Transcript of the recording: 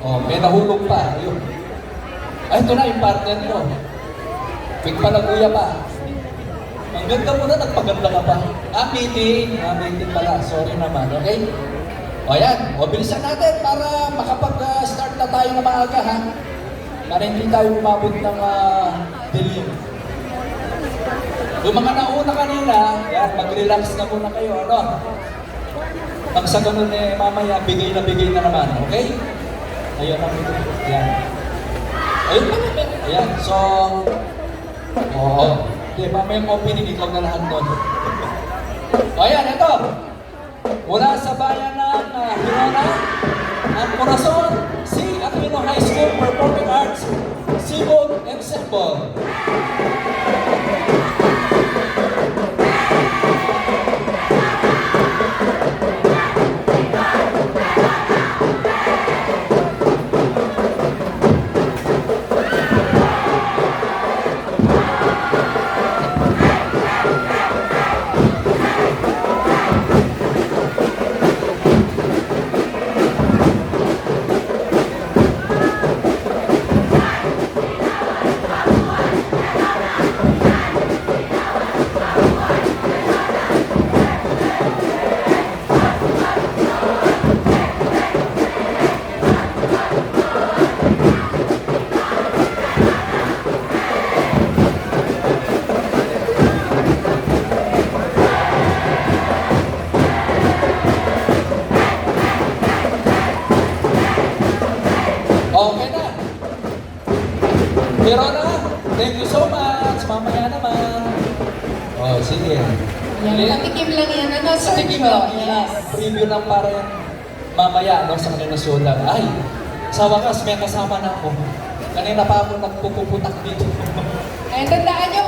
Oh, may nahulog pa. Ayun. Ay, ito na yung partner mo. Big palaguya pa. Ang ganda mo na, nagpaganda ka pa. Meeting. Meeting pala. Sorry naman, okay? O yan, o bilisan natin para makapag-start na tayo na maaga, ha? Para hindi tayo umabot ng dilim. Yung mga nauna kanina, yan, mag-relax na muna kayo, ano? Pag sa ganun mamaya, bigay na naman, okay? Ayun ang yan. Ayun pa naman. Ayan, so, oo. Okay, mamaya yung opening, ikaw na lahat doon. O ayan, ito. Mula sa bayan ng Hirona, ang Corazon, si Aquino High School Performing Arts, Sibog Ensemble. Okay na. Hirona, thank you so much. Mamaya naman. Oh, sige. Yan, patikim lang yan. Ano, Sir Patikim Jo? lang yan. Preview lang para yan. Mamaya, no, sa kanilang sulat. Ay, sa wakas, may kasama na ako. Kanina pa ako nagpupuputak dito. Ay, tandaan nyo,